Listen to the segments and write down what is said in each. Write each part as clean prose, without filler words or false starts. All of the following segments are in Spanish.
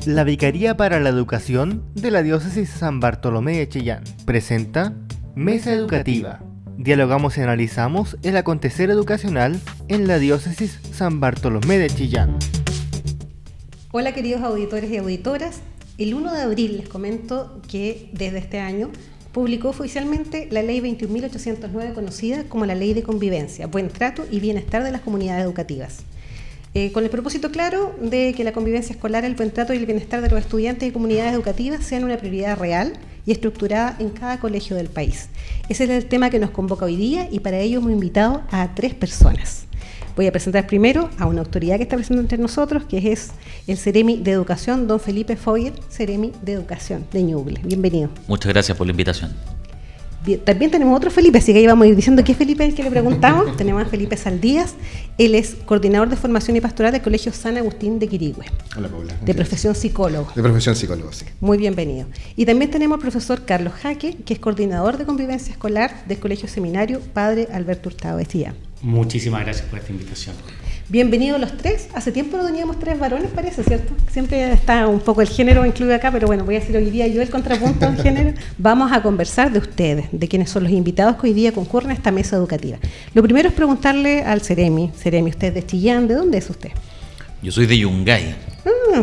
La Vicaría para la Educación de la Diócesis San Bartolomé de Chillán presenta Mesa Educativa. Dialogamos y analizamos el acontecer educacional en la Diócesis San Bartolomé de Chillán. Hola queridos auditores y auditoras, el 1 de abril les comento que desde este año publicó oficialmente la Ley 21.809, conocida como la Ley de Convivencia, Buen Trato y Bienestar de las Comunidades Educativas. Con el propósito claro de que la convivencia escolar, el buen trato y el bienestar de los estudiantes y comunidades educativas sean una prioridad real y estructurada en cada colegio del país. Ese es el tema que nos convoca hoy día y para ello hemos invitado a 3 personas. Voy a presentar primero a una autoridad que está presente entre nosotros, que es el Ceremi de Educación, don Felipe Foyer, Ceremi de Educación de Ñuble. Bienvenido. Muchas gracias por la invitación. Bien, también tenemos otro Felipe, así que ahí vamos a ir diciendo qué Felipe es el que le preguntamos. Tenemos a Felipe Saldías, él es coordinador de formación y pastoral del Colegio San Agustín de Quirihue. Hola Paula. De profesión psicólogo. De profesión psicólogo, sí. Muy bienvenido. Y también tenemos al profesor Carlos Jaque, que es coordinador de convivencia escolar del Colegio Seminario Padre Alberto Hurtado de Chillán. Muchísimas gracias por esta invitación. Bienvenidos los 3. Hace tiempo no teníamos 3 varones, parece, ¿cierto? Siempre está un poco el género incluido acá, pero bueno, voy a hacer hoy día yo el contrapunto del género. Vamos a conversar de ustedes, de quienes son los invitados que hoy día concurren a esta mesa educativa. Lo primero es preguntarle al Ceremi. Ceremi, usted es de Chillán, ¿de dónde es usted? Yo soy de Yungay.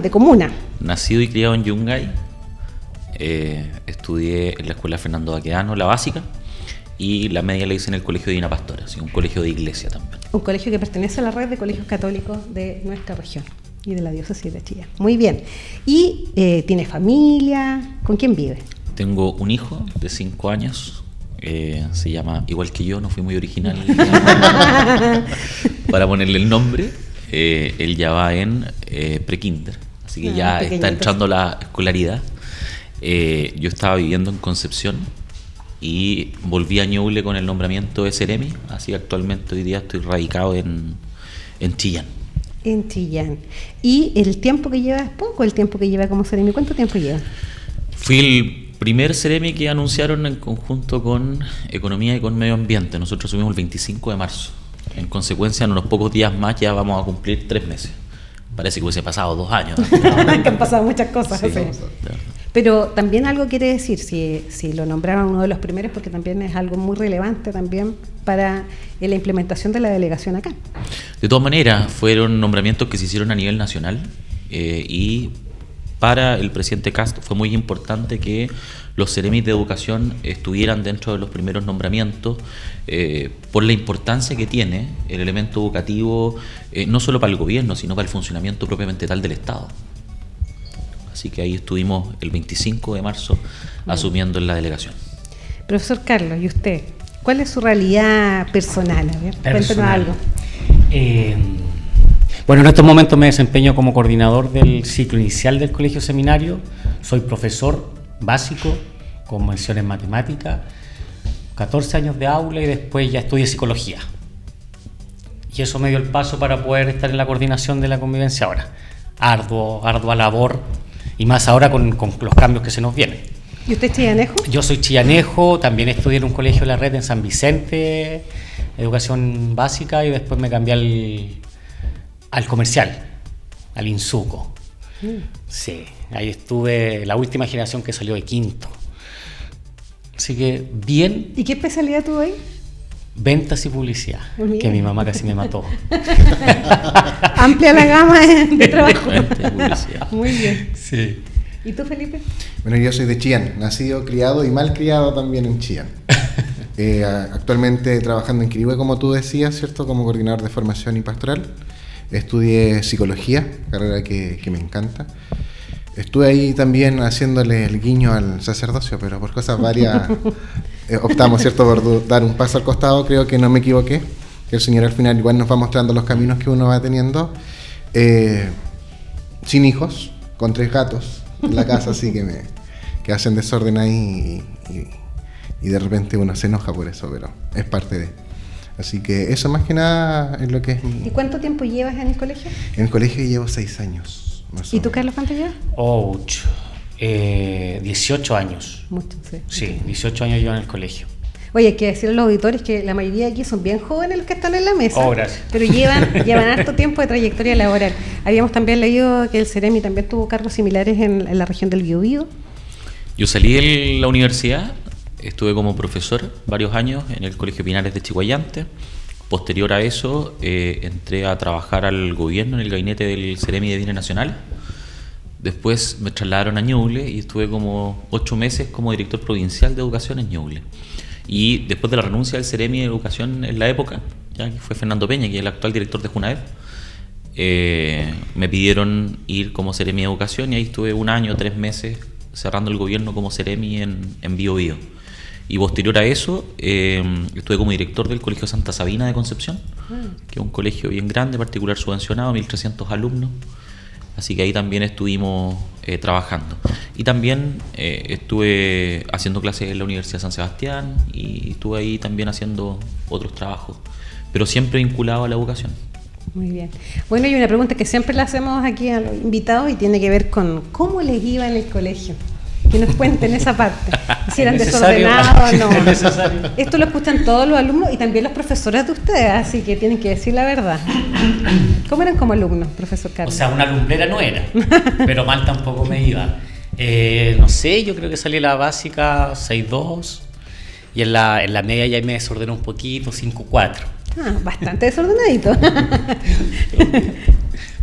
De comuna. Nacido y criado en Yungay. Estudié en la Escuela Fernando Baquedano, la básica, y la media la hice en el Colegio Divina Pastora, así, un colegio de iglesia también. Un colegio que pertenece a la red de colegios católicos de nuestra región y de la diócesis de Chillán. Muy bien. ¿Y tiene familia? ¿Con quién vive? Tengo un hijo de 5 años, se llama, igual que yo, no fui muy original para ponerle el nombre. Él ya va en prekinder, así que ya está entrando la escolaridad. Yo estaba viviendo en Concepción y volví a Ñuble con el nombramiento de Ceremi, así que actualmente hoy día estoy radicado en Chillán. En Chillán. ¿Y el tiempo que lleva es poco, el tiempo que lleva como Ceremi? ¿Cuánto tiempo lleva? Fui el primer Ceremi que anunciaron en conjunto con Economía y con Medio Ambiente. Nosotros subimos el 25 de marzo. En consecuencia, en unos pocos días más ya vamos a cumplir 3 meses. Parece que hubiese pasado 2 años. Que han pasado muchas cosas. Sí, sí. Pero también algo quiere decir, si lo nombraron uno de los primeros, porque también es algo muy relevante también para la implementación de la delegación acá. De todas maneras, fueron nombramientos que se hicieron a nivel nacional y para el presidente Castro fue muy importante que los Ceremis de Educación estuvieran dentro de los primeros nombramientos por la importancia que tiene el elemento educativo, no solo para el gobierno, sino para el funcionamiento propiamente tal del Estado. Así que ahí estuvimos el 25 de marzo asumiendo en la delegación. Profesor Carlos, ¿y usted? ¿Cuál es su realidad personal? A ver, cuéntenos algo. Bueno, en estos momentos me desempeño como coordinador del ciclo inicial del Colegio Seminario. Soy profesor básico con mención en matemática, 14 años de aula y después ya estudié psicología. Y eso me dio el paso para poder estar en la coordinación de la convivencia ahora. Ardua labor. Y más ahora con los cambios que se nos vienen. ¿Y usted es chillanejo? Yo soy chillanejo, también estudié en un colegio de la red en San Vicente, educación básica, y después me cambié al comercial, al Insuco. Sí, ahí estuve, la última generación que salió de quinto. Así que bien. ¿Y qué especialidad tuvo ahí? Ventas y publicidad, que mi mamá casi me mató. Amplia la gama de trabajo. Muy bien. Sí. ¿Y tú, Felipe? Bueno, yo soy de Chillán, nacido, criado y mal criado también en Chillán. Actualmente trabajando en Quirihue, como tú decías, ¿cierto? Como coordinador de formación y pastoral. Estudié psicología, carrera que me encanta. Estuve ahí también haciéndole el guiño al sacerdocio, pero por cosas varias optamos, ¿cierto?, por dar un paso al costado. Creo que no me equivoqué, que el Señor al final igual nos va mostrando los caminos que uno va teniendo. Sin hijos, con 3 gatos en la casa, así que hacen desorden ahí y de repente uno se enoja por eso, pero es parte de... Así que eso más que nada es lo que es mi... ¿Y cuánto tiempo llevas en el colegio? En el colegio llevo 6 años. ¿Y tú, Carlos, cuánto llevas? 18 años. Mucho, sí. Sí, 18 años llevo en el colegio. Oye, hay que decirle a los auditores que la mayoría de aquí son bien jóvenes los que están en la mesa, Oh, gracias. pero llevan harto tiempo de trayectoria laboral. Habíamos también leído que el Ceremi también tuvo cargos similares en la región del Biobío. Yo salí de la universidad, estuve como profesor varios años en el Colegio Pinares de Chihuayante. Posterior a eso, entré a trabajar al gobierno en el gabinete del Ceremi de Bienes Nacionales. Después me trasladaron a Ñuble y estuve como 8 meses como director provincial de educación en Ñuble. Y después de la renuncia del Ceremi de Educación en la época, ya que fue Fernando Peña, que es el actual director de Junaed, me pidieron ir como Ceremi de Educación y ahí estuve 1 año, 3 meses cerrando el gobierno como Ceremi en Biobío. Y posterior a eso, estuve como director del Colegio Santa Sabina de Concepción, que es un colegio bien grande, particular subvencionado, 1.300 alumnos. Así que ahí también estuvimos trabajando. Y también estuve haciendo clases en la Universidad de San Sebastián y estuve ahí también haciendo otros trabajos, pero siempre vinculado a la educación. Muy bien. Bueno, hay una pregunta que siempre le hacemos aquí a los invitados y tiene que ver con cómo les iba en el colegio. Que nos cuenten esa parte. Si eran desordenados o no. Es necesario. Esto lo escuchan todos los alumnos y también los profesores de ustedes, así que tienen que decir la verdad. ¿Cómo eran como alumnos, profesor Carlos? O sea, una lumbrera no era, pero mal tampoco me iba. No sé, yo creo que salí la básica 6.2 y en la media ya me desordené un poquito, 5.4. Bastante desordenadito.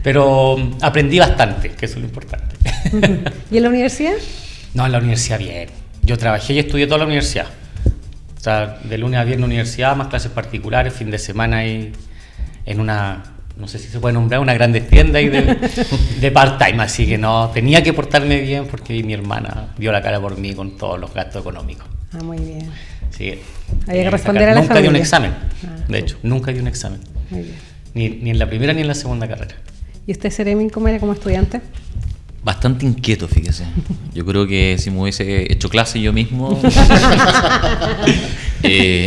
Pero aprendí bastante, que eso es lo importante. ¿Y en la universidad? No, en la universidad bien. Yo trabajé y estudié toda la universidad. O sea, de lunes a viernes universidad, más clases particulares, fin de semana ahí en una, no sé si se puede nombrar, una grandes tiendas ahí de part-time. Así que no, tenía que portarme bien porque mi hermana dio la cara por mí con todos los gastos económicos. Muy bien. Sí, Había que responder a la nunca di un familia. examen, de Sí. hecho, nunca di un examen. Muy bien. Ni en la primera ni en la segunda carrera. ¿Y usted, Ceremi, cómo era como estudiante? Bastante inquieto, fíjese. Yo creo que si me hubiese hecho clase yo mismo,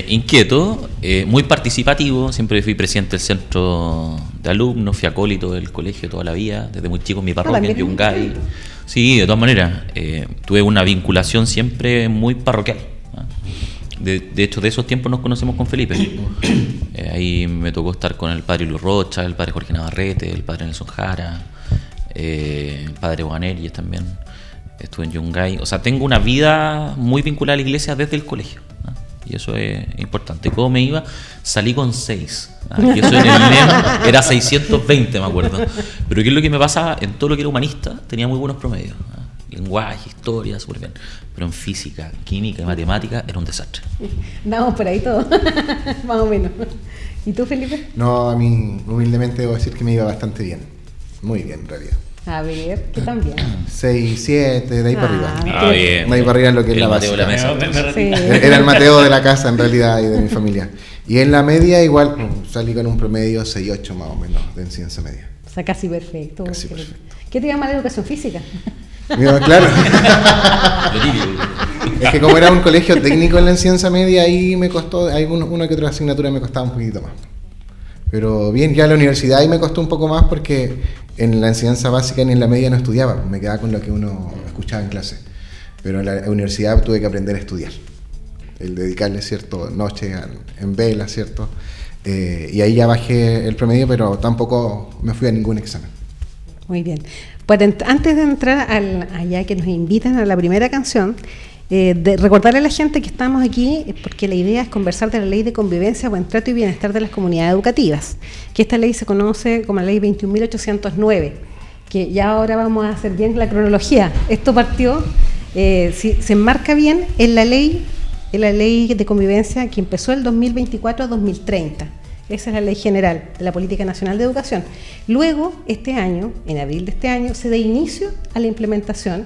inquieto, muy participativo. Siempre fui presidente del centro de alumnos, fui acólito del colegio toda la vida, desde muy chico en mi parroquia, en ¿también? Yungay. Sí, de todas maneras. Tuve una vinculación siempre muy parroquial. De hecho, de esos tiempos nos conocemos con Felipe. Ahí me tocó estar con el padre Luis Rocha, el padre Jorge Navarrete, el padre Nelson Jara, el padre Juanelli también. Estuve en Yungay. O sea, tengo una vida muy vinculada a la iglesia desde el colegio, ¿no? Y eso es importante. ¿Cómo me iba? Salí con 6. Y eso en el NEM era 620, me acuerdo. Pero ¿qué es lo que me pasaba? En todo lo que era humanista tenía muy buenos promedios, ¿no? Lenguaje, historia, súper bien. Pero en física, química y matemática era un desastre. Damos por ahí todo, más o menos. ¿Y tú, Felipe? No, a mí humildemente debo decir que me iba bastante bien. Muy bien, en realidad. A ver, ¿qué tan bien? 6, 7, de ahí para arriba. Ah, bien. De ahí para arriba es lo que es El la Mateo de la básica. mesa. Sí. Era el Mateo de la casa en realidad y de mi familia. Y en la media igual salí con un promedio 6-8 más o menos de enseñanza media. O sea, casi perfecto. Casi Felipe. perfecto. ¿Qué te llama la educación física? Mira, claro. Lo típico. Es que como era un colegio técnico en la enseñanza media, ahí me costó, hay una que otra asignatura me costaba un poquito más. Pero bien, ya en la universidad ahí me costó un poco más porque en la enseñanza básica ni en la media no estudiaba, me quedaba con lo que uno escuchaba en clase. Pero en la universidad tuve que aprender a estudiar, el dedicarle, ¿cierto?, noche en vela, ¿cierto? Y ahí ya bajé el promedio, pero tampoco me fui a ningún examen. Muy bien. Pues antes de entrar allá que nos invitan a la primera canción, de recordarle a la gente que estamos aquí porque la idea es conversar de la Ley de Convivencia, Buen Trato y Bienestar de las Comunidades Educativas, que esta ley se conoce como la Ley 21.809, que ya ahora vamos a hacer bien la cronología. Esto partió, se enmarca bien en la ley de convivencia que empezó el 2024 a 2030. Esa es la ley general de la Política Nacional de Educación. Luego, este año, en abril de este año, se da inicio a la implementación.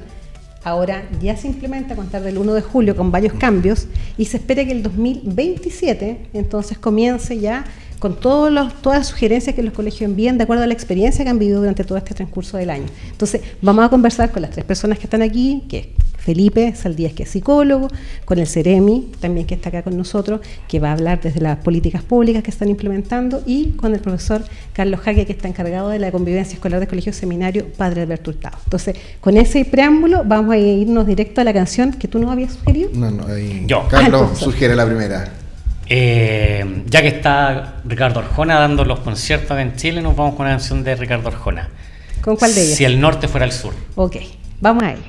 Ahora ya se implementa a contar del 1 de julio con varios cambios y se espera que el 2027 entonces comience ya con todas las sugerencias que los colegios envían de acuerdo a la experiencia que han vivido durante todo este transcurso del año. Entonces vamos a conversar con las 3 personas que están aquí, que es Felipe Saldías, que es psicólogo, con el Ceremi, también que está acá con nosotros, que va a hablar desde las políticas públicas que están implementando, y con el profesor Carlos Jaque, que está encargado de la convivencia escolar del Colegio Seminario Padre Alberto Hurtado. Entonces, con ese preámbulo, vamos a irnos directo a la canción que tú nos habías sugerido. No, ahí Yo. Carlos Entonces. sugiere la primera. Ya que está Ricardo Arjona dando los conciertos en Chile, nos vamos con una canción de Ricardo Arjona. ¿Con cuál de ellas? Si el norte fuera el sur. Ok, vamos a ello.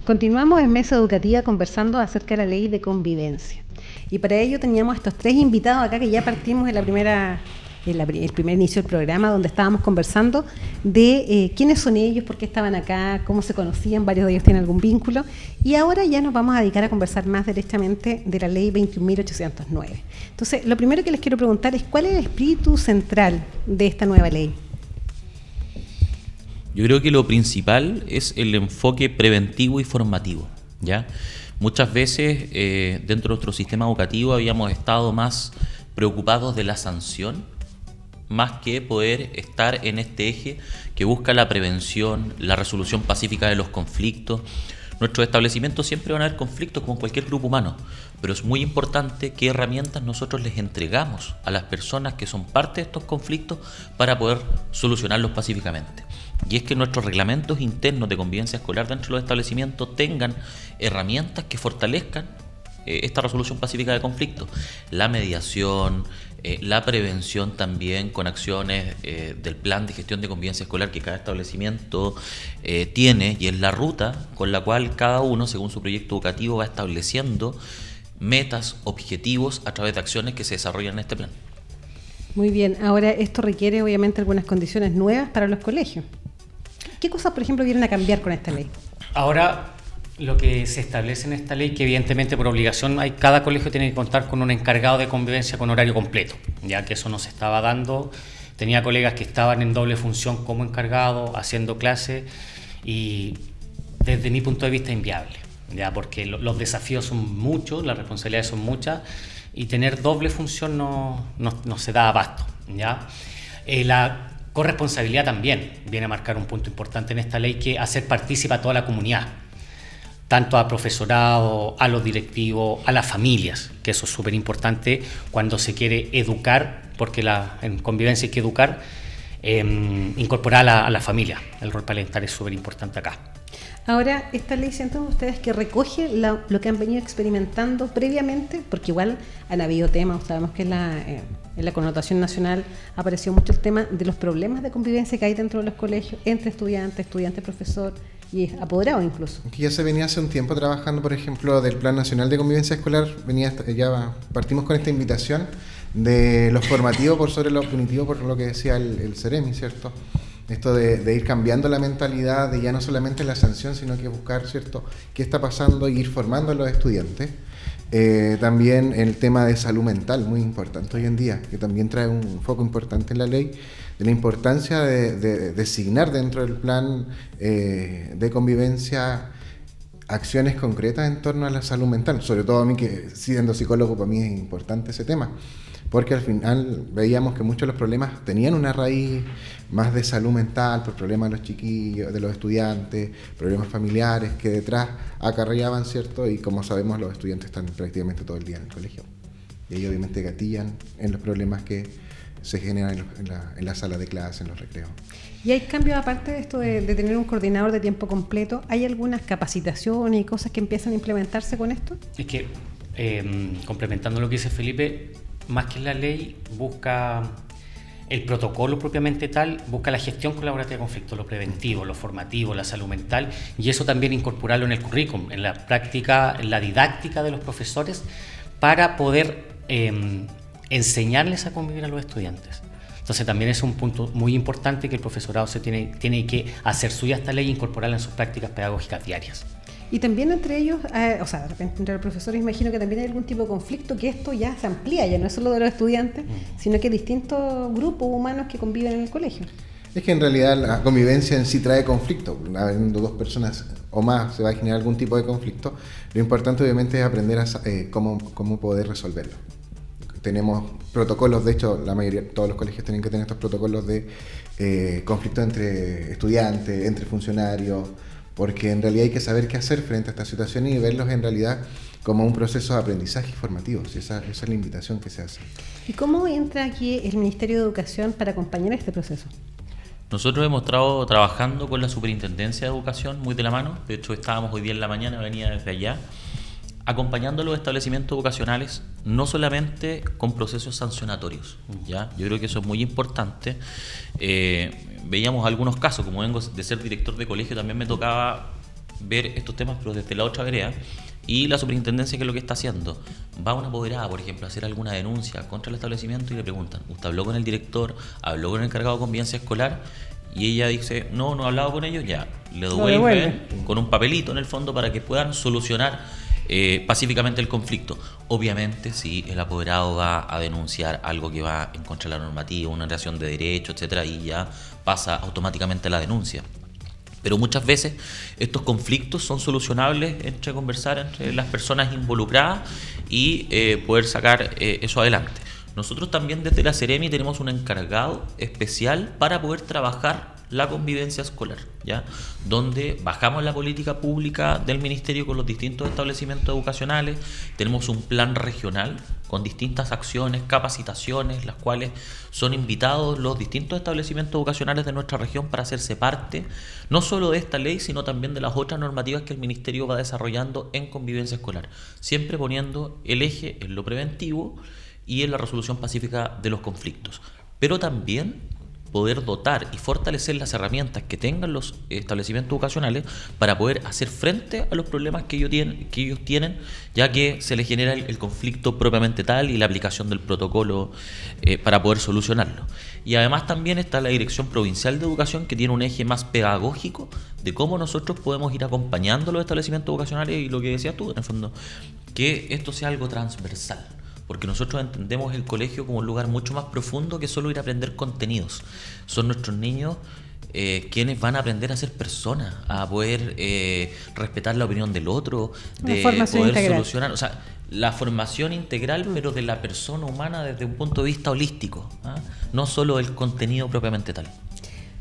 Continuamos en Mesa Educativa conversando acerca de la ley de convivencia. Y para ello teníamos estos 3 invitados acá que ya partimos en el primer inicio del programa, donde estábamos conversando de quiénes son ellos, por qué estaban acá, cómo se conocían, varios de ellos tienen algún vínculo. Y ahora ya nos vamos a dedicar a conversar más derechamente de la ley 21.809. Entonces, lo primero que les quiero preguntar es ¿cuál es el espíritu central de esta nueva ley? Yo creo que lo principal es el enfoque preventivo y formativo, ¿ya? Muchas veces dentro de nuestro sistema educativo habíamos estado más preocupados de la sanción, más que poder estar en este eje que busca la prevención, la resolución pacífica de los conflictos. Nuestros establecimientos siempre van a haber conflictos como cualquier grupo humano, pero es muy importante qué herramientas nosotros les entregamos a las personas que son parte de estos conflictos para poder solucionarlos pacíficamente. Y es que nuestros reglamentos internos de convivencia escolar dentro de los establecimientos tengan herramientas que fortalezcan esta resolución pacífica de conflictos, la mediación, la prevención también con acciones del plan de gestión de convivencia escolar que cada establecimiento tiene, y es la ruta con la cual cada uno, según su proyecto educativo, va estableciendo metas, objetivos a través de acciones que se desarrollan en este plan. Muy bien, ahora esto requiere obviamente algunas condiciones nuevas para los colegios. ¿Qué cosas, por ejemplo, vienen a cambiar con esta ley? Ahora, lo que se establece en esta ley, que evidentemente por obligación cada colegio tiene que contar con un encargado de convivencia con horario completo, ya que eso no se estaba dando. Tenía colegas que estaban en doble función como encargado, haciendo clases, y desde mi punto de vista inviable, ya porque los desafíos son muchos, las responsabilidades son muchas, y tener doble función no se da abasto, ¿ya? La corresponsabilidad también viene a marcar un punto importante en esta ley, que hacer partícipe a toda la comunidad, tanto a profesorado, a los directivos, a las familias, que eso es súper importante cuando se quiere educar, porque en convivencia hay que educar, incorporar a la familia. El rol parental es súper importante acá. Ahora, esta ley, ¿sienten ustedes que recoge lo que han venido experimentando previamente? Porque igual han habido temas, sabemos que en la connotación nacional apareció mucho el tema de los problemas de convivencia que hay dentro de los colegios, entre estudiante, profesor y apoderado incluso. Que ya se venía hace un tiempo trabajando, por ejemplo, del Plan Nacional de Convivencia Escolar. Ya partimos con esta invitación de lo formativo por sobre lo punitivo, por lo que decía el Ceremi, ¿cierto? Esto de ir cambiando la mentalidad, de ya no solamente la sanción, sino que buscar, ¿cierto?, qué está pasando y ir formando a los estudiantes. También el tema de salud mental, muy importante hoy en día, que también trae un foco importante en la ley, de la importancia de designar dentro del plan de convivencia acciones concretas en torno a la salud mental. Sobre todo a mí, que siendo psicólogo, para mí es importante ese tema, porque al final veíamos que muchos de los problemas tenían una raíz más de salud mental, por problemas de los chiquillos, de los estudiantes, problemas familiares que detrás acarreaban, ¿cierto? Y como sabemos, los estudiantes están prácticamente todo el día en el colegio. Y ellos obviamente gatillan en los problemas que se generan en la sala de clase, en los recreos. ¿Y hay cambios aparte de esto de tener un coordinador de tiempo completo? ¿Hay algunas capacitaciones y cosas que empiezan a implementarse con esto? Es que, complementando lo que dice Felipe, más que la ley, busca el protocolo propiamente tal, busca la gestión colaborativa de conflictos, lo preventivo, lo formativo, la salud mental, y eso también incorporarlo en el currículum, en la práctica, en la didáctica de los profesores, para poder enseñarles a convivir a los estudiantes. Entonces también es un punto muy importante que el profesorado tiene que hacer suya esta ley e incorporarla en sus prácticas pedagógicas diarias. Y también entre ellos, de repente entre los profesores, imagino que también hay algún tipo de conflicto, que esto ya se amplía, ya no es solo de los estudiantes, sino que distintos grupos humanos que conviven en el colegio. Es que en realidad la convivencia en sí trae conflicto. Habiendo dos personas o más se va a generar algún tipo de conflicto. Lo importante obviamente es aprender a cómo poder resolverlo. Tenemos protocolos, de hecho todos los colegios tienen que tener estos protocolos de conflicto entre estudiantes, entre funcionarios, porque en realidad hay que saber qué hacer frente a esta situación y verlos en realidad como un proceso de aprendizaje formativo. Esa es la invitación que se hace. ¿Y cómo entra aquí el Ministerio de Educación para acompañar este proceso? Nosotros hemos estado trabajando con la Superintendencia de Educación muy de la mano. De hecho, estábamos hoy día en la mañana, venía desde allá, acompañando a los establecimientos educacionales, no solamente con procesos sancionatorios, ¿ya? Yo creo que eso es muy importante. Veíamos algunos casos, como vengo de ser director de colegio, también me tocaba ver estos temas, pero desde la otra vereda. Y la superintendencia, ¿qué es lo que está haciendo? Va una apoderada, por ejemplo, a hacer alguna denuncia contra el establecimiento y le preguntan, ¿usted habló con el director? ¿Habló con el encargado de convivencia escolar? Y ella dice, no he hablado con ellos, ya. Le devuelven con un papelito en el fondo para que puedan solucionar pacíficamente el conflicto. Obviamente, si el apoderado va a denunciar algo que va en contra de la normativa, una relación de derecho, etcétera, y ya pasa automáticamente la denuncia. Pero muchas veces estos conflictos son solucionables entre conversar entre las personas involucradas y poder sacar eso adelante. Nosotros también desde la Seremi tenemos un encargado especial para poder trabajar la convivencia escolar, ¿ya? Donde bajamos la política pública del ministerio con los distintos establecimientos educacionales, tenemos un plan regional con distintas acciones, capacitaciones, las cuales son invitados los distintos establecimientos educacionales de nuestra región para hacerse parte, no solo de esta ley, sino también de las otras normativas que el ministerio va desarrollando en convivencia escolar, siempre poniendo el eje en lo preventivo y en la resolución pacífica de los conflictos, pero también poder dotar y fortalecer las herramientas que tengan los establecimientos educacionales para poder hacer frente a los problemas que ellos tienen, ya que se les genera el conflicto propiamente tal y la aplicación del protocolo para poder solucionarlo. Y además también está la Dirección Provincial de Educación, que tiene un eje más pedagógico de cómo nosotros podemos ir acompañando a los establecimientos educacionales y lo que decías tú, en el fondo, que esto sea algo transversal. Porque nosotros entendemos el colegio como un lugar mucho más profundo que solo ir a aprender contenidos. Son nuestros niños quienes van a aprender a ser personas, a poder respetar la opinión del otro, de poder solucionar, o sea, la formación integral, pero de la persona humana desde un punto de vista holístico, ¿ah? No solo el contenido propiamente tal.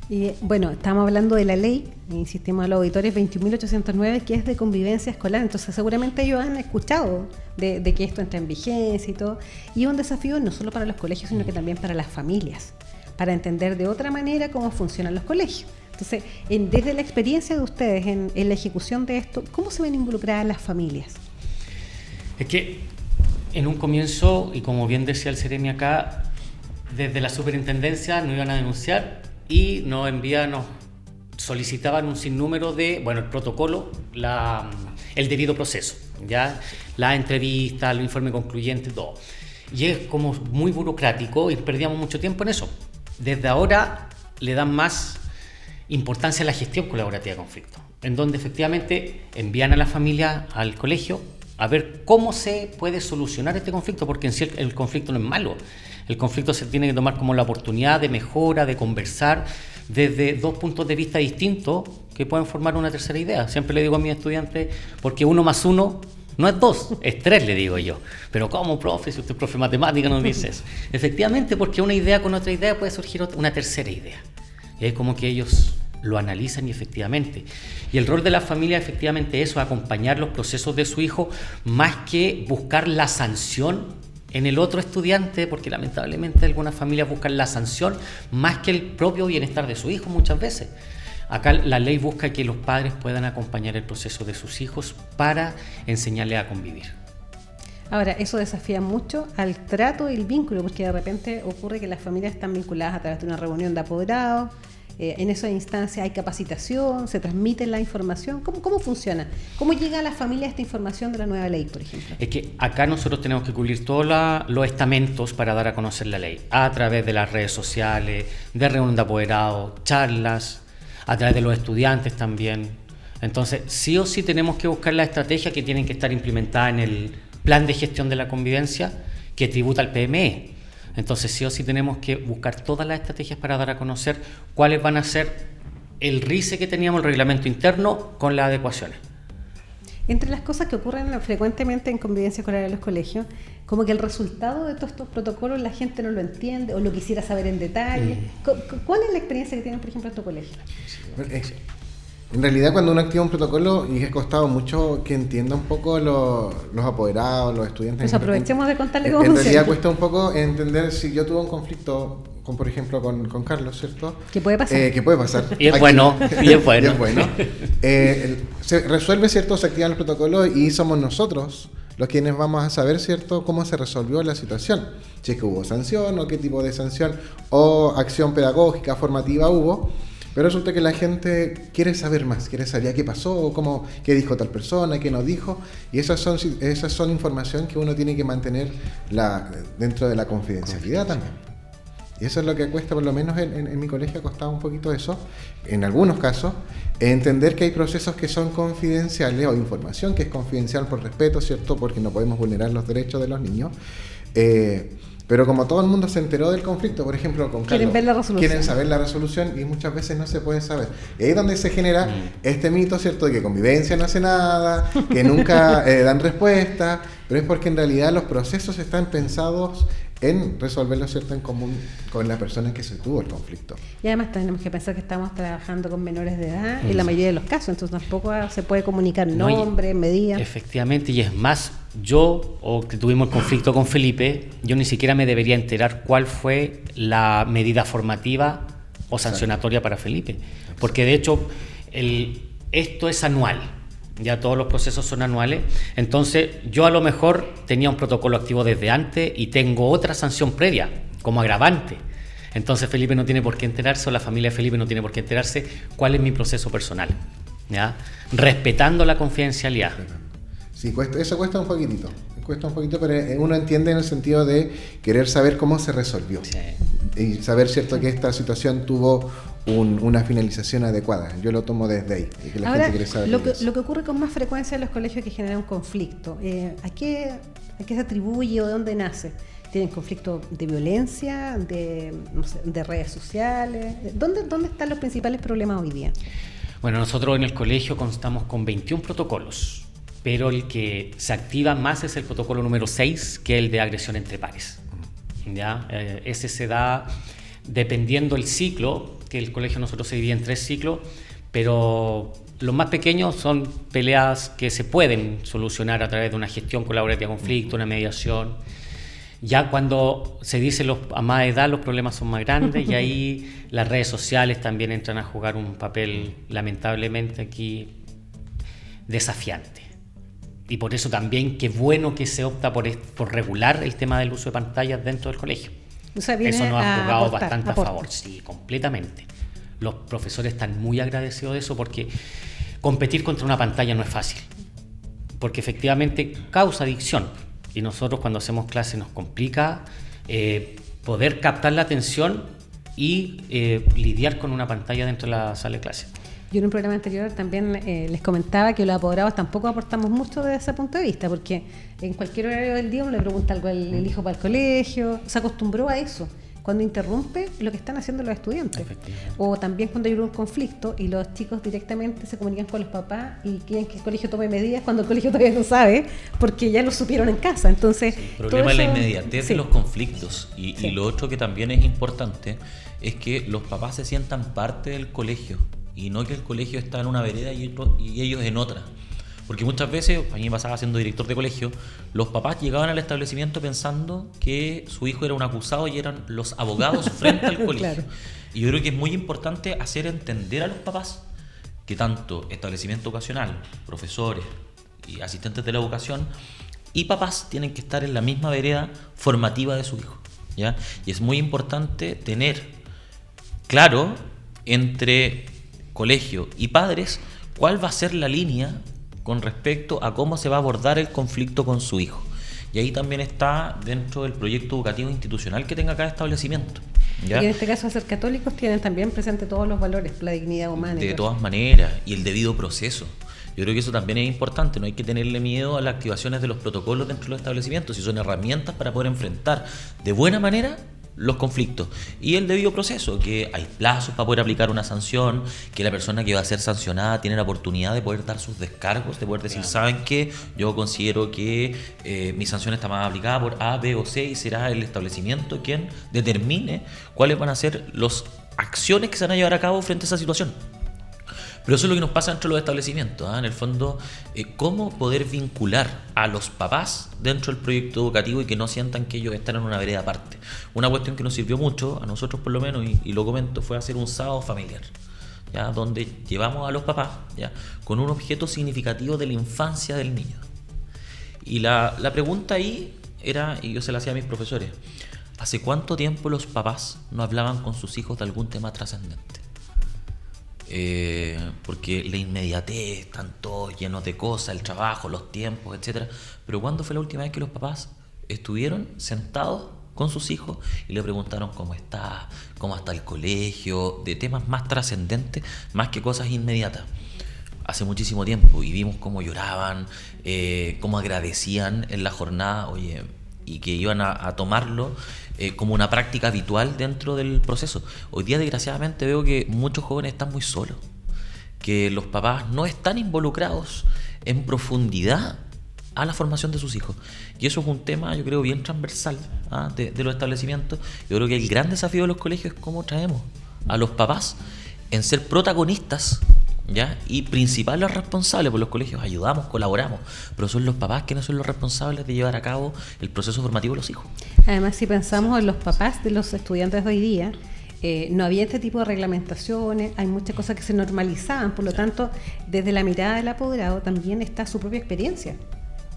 Y bueno, estamos hablando de la ley, insistimos a los auditores, 21.809, que es de convivencia escolar, entonces seguramente ellos han escuchado de que esto entra en vigencia y todo, y es un desafío no solo para los colegios, sino que también para las familias, para entender de otra manera cómo funcionan los colegios. Entonces, desde la experiencia de ustedes en la ejecución de esto, ¿cómo se ven involucradas las familias? Es que en un comienzo, y como bien decía el Seremi acá, desde la superintendencia nos iban a denunciar y nos solicitaban un sinnúmero de, el protocolo, el debido proceso, ya la entrevista, el informe concluyente, todo. Y es como muy burocrático y perdíamos mucho tiempo en eso. Desde ahora le dan más importancia a la gestión colaborativa de conflicto, en donde efectivamente envían a la familia al colegio a ver cómo se puede solucionar este conflicto, porque en sí el conflicto no es malo. El conflicto se tiene que tomar como la oportunidad de mejora, de conversar desde dos puntos de vista distintos que pueden formar una tercera idea. Siempre le digo a mis estudiantes, porque 1 más 1 no es 2, es 3, le digo yo. Pero ¿cómo, profe? Si usted es profe de matemática, no dice eso. Efectivamente, porque una idea con otra idea puede surgir una tercera idea. Y es como que ellos lo analizan y efectivamente. Y el rol de la familia efectivamente es acompañar los procesos de su hijo, más que buscar la sanción en el otro estudiante, porque lamentablemente algunas familias buscan la sanción más que el propio bienestar de su hijo muchas veces. Acá la ley busca que los padres puedan acompañar el proceso de sus hijos para enseñarles a convivir. Ahora, eso desafía mucho al trato y el vínculo, porque de repente ocurre que las familias están vinculadas a través de una reunión de apoderados. En esa instancia hay capacitación, se transmite la información. ¿Cómo funciona? ¿Cómo llega a la familia esta información de la nueva ley, por ejemplo? Es que acá nosotros tenemos que cubrir todos los estamentos para dar a conocer la ley, a través de las redes sociales, de reunión de apoderados, charlas, a través de los estudiantes también. Entonces, sí o sí tenemos que buscar la estrategia que tienen que estar implementada en el plan de gestión de la convivencia que tributa al PME. Entonces sí o sí tenemos que buscar todas las estrategias para dar a conocer cuáles van a ser el RICE que teníamos, el reglamento interno, con las adecuaciones. Entre las cosas que ocurren frecuentemente en convivencia escolar en los colegios, como que el resultado de todos estos protocolos la gente no lo entiende o lo quisiera saber en detalle. ¿Cuál es la experiencia que tienen, por ejemplo, en tu colegio? En realidad, cuando uno activa un protocolo, y ha costado mucho que entienda un poco los apoderados, los estudiantes. Pues aprovechemos de contarle cómo funciona. En realidad funciona. cuesta un poco entender si yo tuve un conflicto, por ejemplo, con Carlos, ¿cierto? ¿Qué puede pasar? ¿Qué puede pasar? Y es bueno, y es bueno. Y es bueno. Se resuelve, ¿cierto? Se activan los protocolos y somos nosotros los quienes vamos a saber, ¿cierto?, cómo se resolvió la situación. Si es que hubo sanción o qué tipo de sanción o acción pedagógica, formativa hubo. Pero resulta que la gente quiere saber más, quiere saber qué pasó, qué dijo tal persona, qué no dijo, y esas son información que uno tiene que mantener dentro de la confidencialidad también. Y eso es lo que cuesta, por lo menos en mi colegio ha costado un poquito eso, en algunos casos, entender que hay procesos que son confidenciales o información que es confidencial por respeto, ¿cierto? Porque no podemos vulnerar los derechos de los niños. Pero como todo el mundo se enteró del conflicto, por ejemplo, con Carlos, quieren ver la resolución. Quieren saber la resolución y muchas veces no se puede saber. Y ahí es donde se genera este mito, ¿cierto? De que convivencia no hace nada, que nunca dan respuesta, pero es porque en realidad los procesos están pensados en resolverlo, ¿cierto?, en común con la persona que se tuvo el conflicto. Y además tenemos que pensar que estamos trabajando con menores de edad en la mayoría de los casos, entonces tampoco se puede comunicar nombre, medida. Efectivamente, y es más, que tuvimos el conflicto con Felipe, yo ni siquiera me debería enterar cuál fue la medida formativa o sancionatoria para Felipe, porque de hecho esto es anual. Ya todos los procesos son anuales, entonces yo a lo mejor tenía un protocolo activo desde antes y tengo otra sanción previa como agravante. Entonces Felipe no tiene por qué enterarse, o la familia de Felipe no tiene por qué enterarse cuál es mi proceso personal, ¿ya? Respetando la confidencialidad. Sí, eso cuesta un poquitito, pero uno entiende en el sentido de querer saber cómo se resolvió. Sí. Y saber, ¿cierto?, que esta situación tuvo una finalización adecuada. Yo lo tomo desde ahí. Que la Ahora, gente quiere saber lo que ocurre con más frecuencia en los colegios que generan un conflicto, ¿a qué se atribuye o de dónde nace? ¿Tienen conflicto de violencia, de redes sociales? ¿Dónde están los principales problemas hoy día? Bueno, nosotros en el colegio constamos con 21 protocolos, pero el que se activa más es el protocolo número 6, que es el de agresión entre pares. ¿Ya? Ese se da dependiendo el ciclo, que el colegio nosotros se divide en 3 ciclos, pero los más pequeños son peleas que se pueden solucionar a través de una gestión colaborativa de conflicto, una mediación. Ya cuando se dice a más edad los problemas son más grandes y ahí las redes sociales también entran a jugar un papel lamentablemente aquí desafiante. Y por eso también qué bueno que se opta por regular el tema del uso de pantallas dentro del colegio. O sea, eso nos ha jugado aportar, bastante a favor, sí, completamente. Los profesores están muy agradecidos de eso porque competir contra una pantalla no es fácil, porque efectivamente causa adicción y nosotros cuando hacemos clases nos complica poder captar la atención y lidiar con una pantalla dentro de la sala de clase. Yo en un programa anterior también les comentaba que los apoderados tampoco aportamos mucho desde ese punto de vista, porque en cualquier horario del día uno le pregunta algo el hijo para el colegio, se acostumbró a eso, cuando interrumpe lo que están haciendo los estudiantes. O también cuando hay un conflicto y los chicos directamente se comunican con los papás y quieren que el colegio tome medidas cuando el colegio todavía no sabe, porque ya lo supieron en casa. Entonces, el problema es la inmediatez de los conflictos y lo otro que también es importante es que los papás se sientan parte del colegio y no que el colegio está en una vereda y ellos en otra. Porque muchas veces, a mí me pasaba siendo director de colegio, los papás llegaban al establecimiento pensando que su hijo era un acusado y eran los abogados frente al colegio. Claro. Y yo creo que es muy importante hacer entender a los papás que tanto establecimiento educacional, profesores y asistentes de la educación y papás tienen que estar en la misma vereda formativa de su hijo, ¿ya? Y es muy importante tener claro entre colegio y padres cuál va a ser la línea con respecto a cómo se va a abordar el conflicto con su hijo. Y ahí también está dentro del proyecto educativo institucional que tenga cada establecimiento, ¿ya? Y en este caso, ser católicos tienen también presente todos los valores, la dignidad humana. De todas maneras, y el debido proceso. Yo creo que eso también es importante, no hay que tenerle miedo a las activaciones de los protocolos dentro de los establecimientos, si son herramientas para poder enfrentar de buena manera los conflictos. Y el debido proceso, que hay plazos para poder aplicar una sanción, que la persona que va a ser sancionada tiene la oportunidad de poder dar sus descargos, de poder decir, ¿saben qué? Yo considero que mi sanción está más aplicada por A, B o C y será el establecimiento quien determine cuáles van a ser las acciones que se van a llevar a cabo frente a esa situación. Pero eso es lo que nos pasa entre los establecimientos, ¿eh? En el fondo, cómo poder vincular a los papás dentro del proyecto educativo y que no sientan que ellos están en una vereda aparte. Una cuestión que nos sirvió mucho, a nosotros por lo menos, y lo comento, fue hacer un sábado familiar, ¿ya? Donde llevamos a los papás, ¿ya? Con un objeto significativo de la infancia del niño. Y la pregunta ahí era, y yo se la hacía a mis profesores, ¿hace cuánto tiempo los papás no hablaban con sus hijos de algún tema trascendente? porque la inmediatez, están todos llenos de cosas, el trabajo, los tiempos, etcétera. Pero ¿cuándo fue la última vez que los papás estuvieron sentados con sus hijos y le preguntaron cómo está el colegio, de temas más trascendentes, más que cosas inmediatas? Hace muchísimo tiempo, y vimos cómo lloraban, cómo agradecían en la jornada, oye, y que iban a tomarlo como una práctica habitual dentro del proceso. Hoy día, desgraciadamente, veo que muchos jóvenes están muy solos, que los papás no están involucrados en profundidad a la formación de sus hijos. Y eso es un tema, yo creo, bien transversal de los establecimientos. Yo creo que el gran desafío de los colegios es cómo traemos a los papás en ser protagonistas, ¿ya? Y principales responsables, por los colegios ayudamos, colaboramos, pero son los papás quienes son los responsables de llevar a cabo el proceso formativo de los hijos. Además, si pensamos en los papás de los estudiantes de hoy día, no había este tipo de reglamentaciones, hay muchas cosas que se normalizaban, por lo tanto, desde la mirada del apoderado también está su propia experiencia.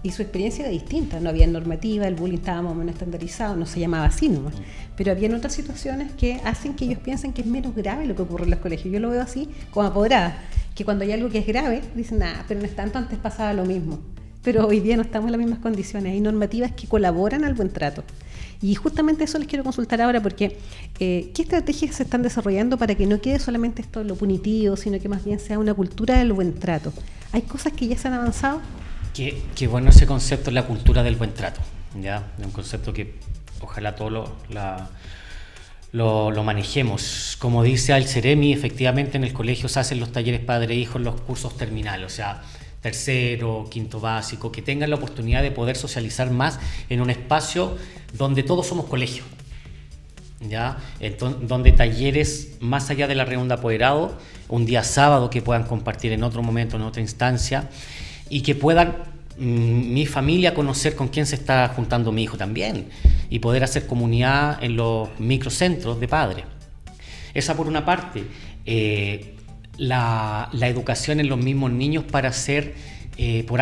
Y su experiencia era distinta, no había normativa, el bullying estaba más o menos estandarizado, no se llamaba así nomás. Pero había otras situaciones que hacen que ellos piensen que es menos grave lo que ocurre en los colegios. Yo lo veo así como apoderada, que cuando hay algo que es grave, dicen, pero no es tanto, antes pasaba lo mismo. Pero hoy día no estamos en las mismas condiciones, hay normativas que colaboran al buen trato. Y justamente eso les quiero consultar ahora, porque ¿qué estrategias se están desarrollando para que no quede solamente esto lo punitivo, sino que más bien sea una cultura del buen trato? ¿Hay cosas que ya se han avanzado? Qué bueno ese concepto, la cultura del buen trato, ¿ya? Un concepto que ojalá todos lo manejemos. Como dice el Ceremi, efectivamente en el colegio se hacen los talleres padre-hijo en los cursos terminales, o sea, tercero, quinto básico, que tengan la oportunidad de poder socializar más en un espacio donde todos somos colegio, ¿ya? Donde talleres más allá de la reunión de apoderado, un día sábado que puedan compartir en otro momento, en otra instancia, y que puedan mi familia conocer con quién se está juntando mi hijo también, y poder hacer comunidad en los microcentros de padres. Esa por una parte. La educación en los mismos niños para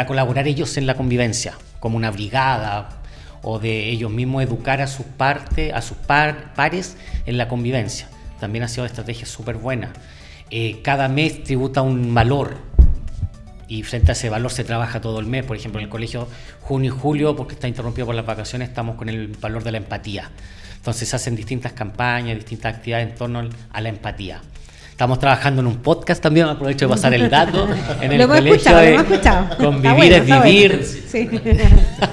colaborar ellos en la convivencia, como una brigada, o de ellos mismos educar a sus pares en la convivencia. También ha sido una estrategia súper buena. Cada mes tributa un valor, y frente a ese valor se trabaja todo el mes. Por ejemplo, en el colegio junio y julio, porque está interrumpido por las vacaciones, estamos con el valor de la empatía. Entonces se hacen distintas campañas, distintas actividades en torno a la empatía. Estamos trabajando en un podcast también, aprovecho de pasar el dato, en el colegio lo hemos escuchado. Convivir es vivir. Bueno. Sí.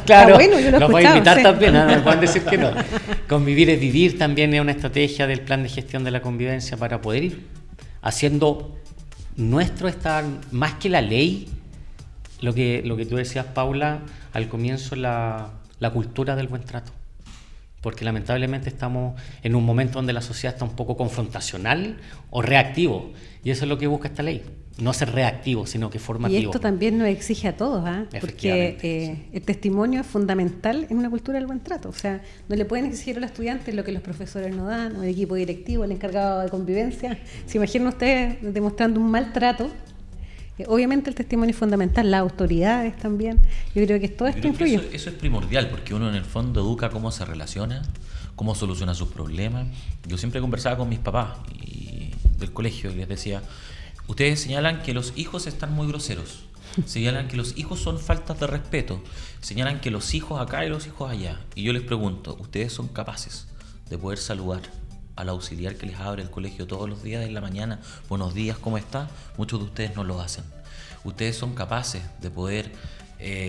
Claro, bueno, yo lo nos voy a invitar sí. también, no me pueden decir que no. Convivir es vivir también es una estrategia del plan de gestión de la convivencia para poder ir haciendo nuestro estar, más que la ley, lo que tú decías, Paula, al comienzo, la cultura del buen trato. Porque lamentablemente estamos en un momento donde la sociedad está un poco confrontacional o reactivo, y eso es lo que busca esta ley, no ser reactivo, sino que formativo. Y esto también nos exige a todos, porque el testimonio es fundamental en una cultura del buen trato. O sea, no le pueden exigir a los estudiantes lo que los profesores no dan, o el equipo directivo, el encargado de convivencia. ¿Se imaginan ustedes demostrando un maltrato? Obviamente el testimonio es fundamental, las autoridades también. Yo creo que todo esto influye. Eso es primordial, porque uno en el fondo educa cómo se relaciona, cómo soluciona sus problemas. Yo siempre conversaba con mis papás del colegio y les decía, ustedes señalan que los hijos están muy groseros, señalan que los hijos son faltas de respeto, señalan que los hijos acá y los hijos allá. Y yo les pregunto, ¿ustedes son capaces de poder saludar al auxiliar que les abre el colegio todos los días en la mañana? Buenos días, ¿cómo está? Muchos de ustedes no lo hacen. Ustedes son capaces de poder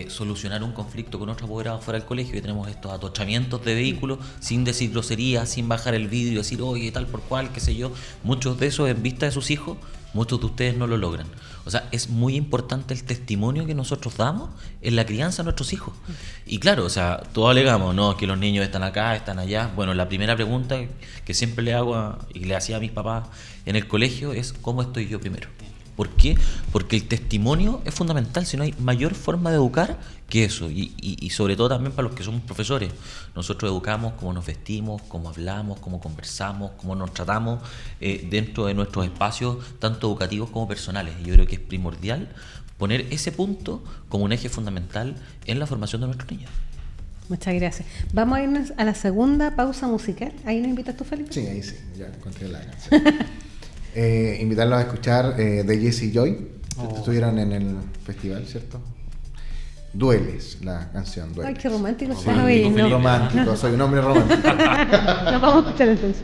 solucionar un conflicto con otro apoderado fuera del colegio, y tenemos estos atochamientos de vehículos sin decir groserías, sin bajar el vidrio y decir, oye, tal por cual, qué sé yo. Muchos de esos en vista de sus hijos, muchos de ustedes no lo logran. O sea, es muy importante el testimonio que nosotros damos en la crianza de nuestros hijos. Y claro, o sea, todos alegamos, no, que los niños están acá, están allá. Bueno, la primera pregunta que siempre le hago y le hacía a mis papás en el colegio es, ¿cómo estoy yo primero? ¿Por qué? Porque el testimonio es fundamental, si no hay mayor forma de educar que eso, y sobre todo también para los que somos profesores. Nosotros educamos cómo nos vestimos, cómo hablamos, cómo conversamos, cómo nos tratamos dentro de nuestros espacios, tanto educativos como personales. Y yo creo que es primordial poner ese punto como un eje fundamental en la formación de nuestros niños. Muchas gracias. Vamos a irnos a la segunda pausa musical. ¿Ahí nos invitas tú, Felipe? Sí, ahí sí, ya encontré la canción. Invitarlos a escuchar de Jesse Joy. Oh. Estuvieron en el festival, ¿cierto? Dueles, la canción Dueles. Ay, qué romántico Sí, estás hoy, Felipe. ¿no? Romántico, soy un hombre romántico. Nos vamos a escuchar entonces.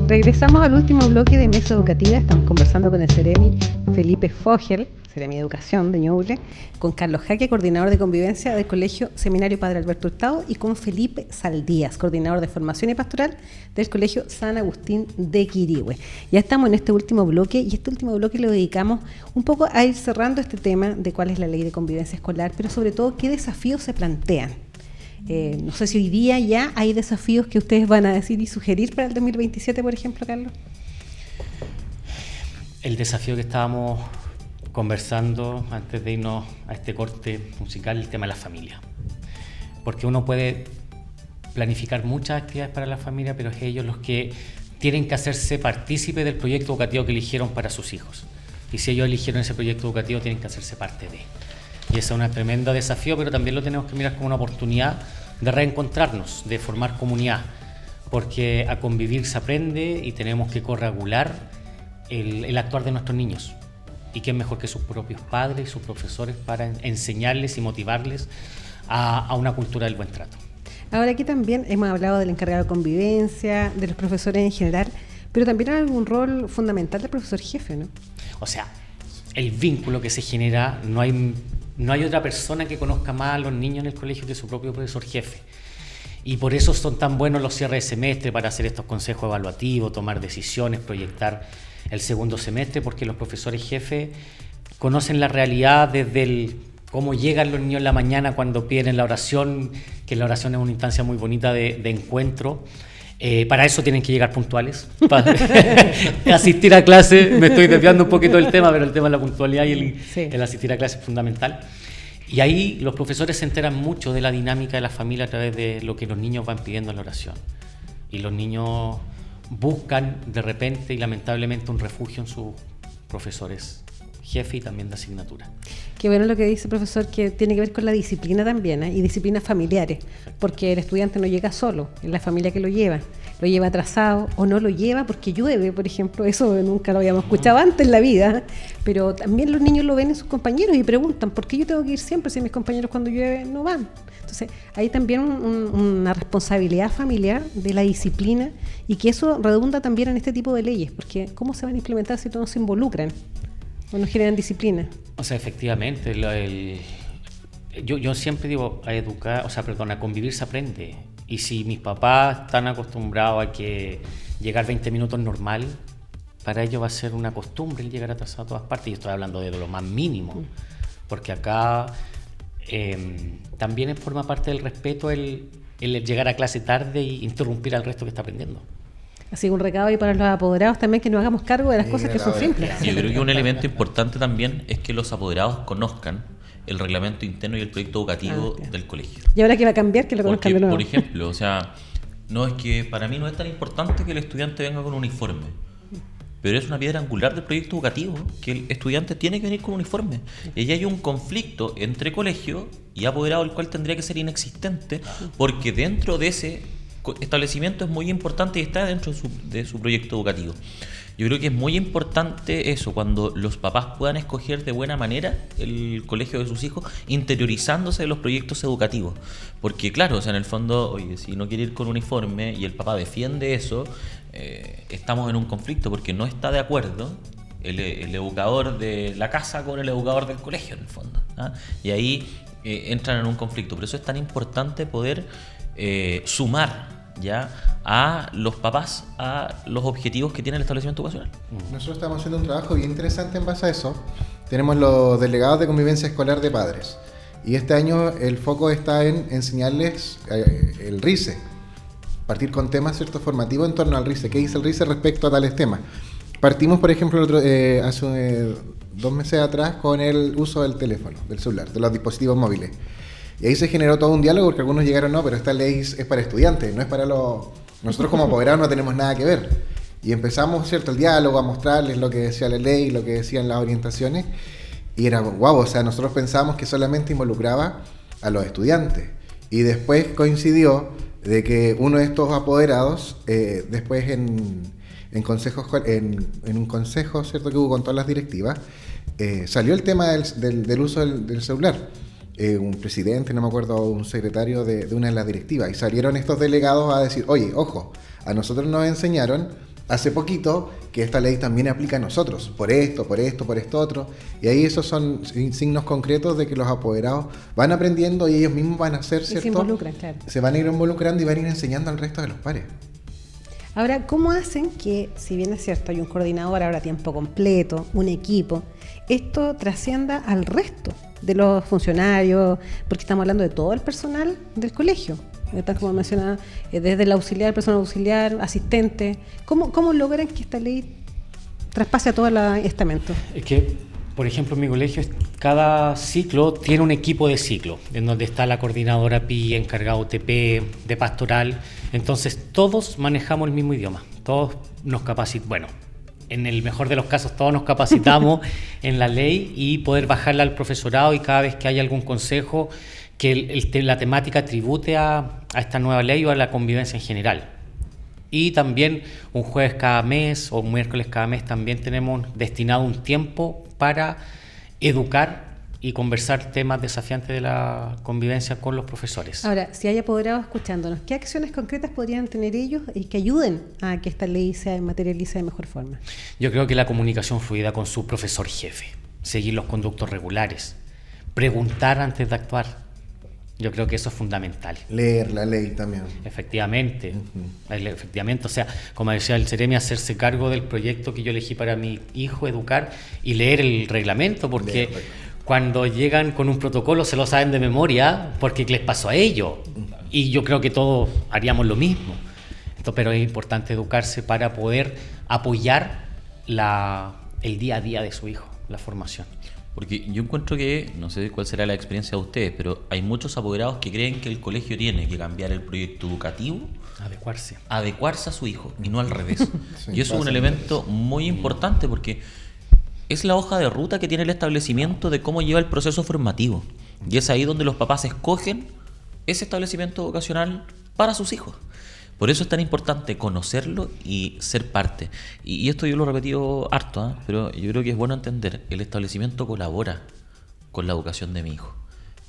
Regresamos al último bloque de Mesa Educativa. Estamos conversando con el Ceremi Felipe Fogel, Ceremi de Educación de Ñuble, con Carlos Jaque, coordinador de convivencia del Colegio Seminario Padre Alberto Hurtado, y con Felipe Saldías, coordinador de formación y pastoral del Colegio San Agustín de Quirihue. Ya estamos en este último bloque, y este último bloque lo dedicamos un poco a ir cerrando este tema de cuál es la ley de convivencia escolar, pero sobre todo qué desafíos se plantean. No sé si hoy día ya hay desafíos que ustedes van a decir y sugerir para el 2027, por ejemplo, Carlos. El desafío que estábamos conversando antes de irnos a este corte musical, el tema de la familia. Porque uno puede planificar muchas actividades para la familia, pero es ellos los que tienen que hacerse partícipes del proyecto educativo que eligieron para sus hijos. Y si ellos eligieron ese proyecto educativo, tienen que hacerse parte de. Y ese es un tremendo desafío, pero también lo tenemos que mirar como una oportunidad de reencontrarnos, de formar comunidad, porque a convivir se aprende y tenemos que corregular el actuar de nuestros niños. Y qué mejor que sus propios padres y sus profesores para enseñarles y motivarles a una cultura del buen trato. Ahora aquí también hemos hablado del encargado de convivencia, de los profesores en general, pero también hay algún rol fundamental del profesor jefe, ¿no? O sea, el vínculo que se genera, no hay otra persona que conozca más a los niños en el colegio que su propio profesor jefe. Y por eso son tan buenos los cierres de semestre para hacer estos consejos evaluativos, tomar decisiones, proyectar el segundo semestre, porque los profesores jefes conocen la realidad desde cómo llegan los niños en la mañana cuando piden la oración, que la oración es una instancia muy bonita de encuentro. Para eso tienen que llegar puntuales, para asistir a clase. Me estoy desviando un poquito del tema, pero el tema de la puntualidad y el asistir a clase es fundamental. Y ahí los profesores se enteran mucho de la dinámica de la familia a través de lo que los niños van pidiendo en la oración. Y los niños buscan de repente y lamentablemente un refugio en sus profesores jefe y también de asignatura. Qué bueno lo que dice el profesor, que tiene que ver con la disciplina también, y disciplinas familiares, porque el estudiante no llega solo, es la familia que lo lleva atrasado o no lo lleva porque llueve, por ejemplo. Eso nunca lo habíamos escuchado antes en la vida, pero también los niños lo ven en sus compañeros y preguntan, ¿por qué yo tengo que ir siempre si mis compañeros cuando llueve no van? Entonces hay también una responsabilidad familiar de la disciplina, y que eso redunda también en este tipo de leyes, porque ¿cómo se van a implementar si todos se involucran o no generan disciplina? O sea, efectivamente, yo siempre digo, a convivir se aprende. Y si mis papás están acostumbrados a que llegar 20 minutos normal, para ellos va a ser una costumbre el llegar atrasado a todas partes. Y estoy hablando de lo más mínimo, porque acá también forma parte del respeto el llegar a clase tarde e interrumpir al resto que está aprendiendo. Así que un recado ahí para los apoderados también, que nos hagamos cargo de las cosas que son simples. Yo creo que un elemento importante también es que los apoderados conozcan el reglamento interno y el proyecto educativo del colegio. Y ahora que va a cambiar, que lo conozcan de nuevo. Por ejemplo, o sea, no es que para mí no es tan importante que el estudiante venga con uniforme, pero es una piedra angular del proyecto educativo, que el estudiante tiene que venir con uniforme. Y ahí hay un conflicto entre colegio y apoderado, el cual tendría que ser inexistente, porque dentro de ese establecimiento es muy importante y está dentro de su proyecto educativo. Yo creo que es muy importante eso, cuando los papás puedan escoger de buena manera el colegio de sus hijos, interiorizándose de los proyectos educativos. Porque claro, o sea, en el fondo, oye, si no quiere ir con uniforme y el papá defiende eso, estamos en un conflicto porque no está de acuerdo el educador de la casa con el educador del colegio, en el fondo, ¿ah? Y ahí entran en un conflicto. Por eso es tan importante poder sumar ya a los papás a los objetivos que tiene el establecimiento educacional. Nosotros estamos haciendo un trabajo bien interesante en base a eso. Tenemos los delegados de convivencia escolar de padres, y este año el foco está en enseñarles el RICE, partir con temas formativos en torno al RICE. ¿Qué dice el RICE respecto a tales temas? Partimos, por ejemplo, hace 2 meses atrás con el uso del teléfono, del celular, de los dispositivos móviles. Y ahí se generó todo un diálogo, porque algunos llegaron, no, pero esta ley es para estudiantes, no es para los... Nosotros como apoderados no tenemos nada que ver. Y empezamos, el diálogo, a mostrarles lo que decía la ley, lo que decían las orientaciones, y era guau, o sea, nosotros pensábamos que solamente involucraba a los estudiantes. Y después coincidió de que uno de estos apoderados, después en un consejo, ¿cierto?, que hubo con todas las directivas, salió el tema del uso del celular. Un presidente, no me acuerdo, un secretario de una de las directivas, y salieron estos delegados a decir, oye, ojo, a nosotros nos enseñaron hace poquito que esta ley también aplica a nosotros, por esto otro, y ahí esos son signos concretos de que los apoderados van aprendiendo y ellos mismos van a hacer, ¿cierto? Se involucran, claro. Se van a ir involucrando y van a ir enseñando al resto de los pares. Ahora, ¿cómo hacen que, si bien es cierto, hay un coordinador ahora a tiempo completo, un equipo, esto trascienda al resto de los funcionarios? Porque estamos hablando de todo el personal del colegio, tal como mencionaba, desde el auxiliar, personal auxiliar, asistente. ¿Cómo logran que esta ley traspase a todo el estamento? Es que, por ejemplo, en mi colegio, cada ciclo tiene un equipo de ciclo, en donde está la coordinadora PI, encargado TP, de pastoral. Entonces, todos manejamos el mismo idioma. Todos bueno, en el mejor de los casos todos nos capacitamos en la ley y poder bajarla al profesorado, y cada vez que haya algún consejo que la temática tribute a esta nueva ley o a la convivencia en general. Y también un jueves cada mes o un miércoles cada mes también tenemos destinado un tiempo para educar y conversar temas desafiantes de la convivencia con los profesores. Ahora, si hay apoderados escuchándonos, ¿qué acciones concretas podrían tener ellos y que ayuden a que esta ley se materialice de mejor forma? Yo creo que la comunicación fluida con su profesor jefe, seguir los conductos regulares, preguntar antes de actuar. Yo creo que eso es fundamental. Leer la ley también. Efectivamente, efectivamente. O sea, como decía el Ceremi, hacerse cargo del proyecto que yo elegí para mi hijo, educar, y leer el reglamento, porque cuando llegan con un protocolo se lo saben de memoria porque les pasó a ellos. Y yo creo que todos haríamos lo mismo. Pero es importante educarse para poder apoyar el día a día de su hijo, la formación. Porque yo encuentro que, no sé cuál será la experiencia de ustedes, pero hay muchos apoderados que creen que el colegio tiene que cambiar el proyecto educativo, adecuarse a su hijo, y no al revés. Sí, y eso es un elemento muy importante, porque es la hoja de ruta que tiene el establecimiento de cómo lleva el proceso formativo. Y es ahí donde los papás escogen ese establecimiento vocacional para sus hijos. Por eso es tan importante conocerlo y ser parte. Y esto yo lo he repetido harto, pero yo creo que es bueno entender, el establecimiento colabora con la educación de mi hijo.